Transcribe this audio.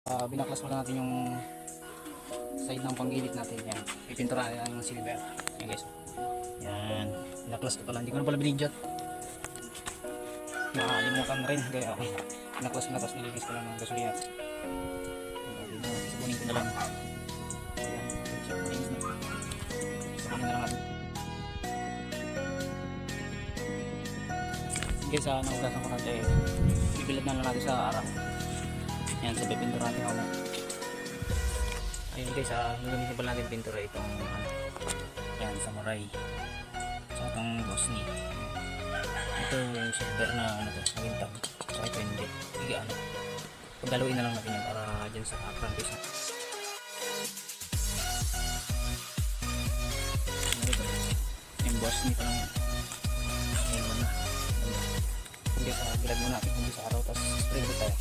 Binaklas muna natin yung side ng panggilid natin. Yan, pipinturahan natin yung silver. Yan guys, yan, binaklas ko pala, hindi ko na pala binidyot, nakalimutan na rin, kaya okay, binaklas na, tapos nilinis ko lang ng gasolina. Sabunin ko na lang. Yan, sabunin na lang natin. Guys, naugasan ko natin, ibilad na lang natin sa araw. Yan, sa pipintura natin ako. Ayun guys, gagamitin pala natin pintura itong yan, samurai sa itong Bosni. Ito yung silver na nagintag, sa ito hindi higa pagdaluin na lang natin yan para dyan sa practice. Yung Bosni pa lang yan. Ayun muna, hindi sa bilad muna natin, hindi sa araw, tapos spray tayo.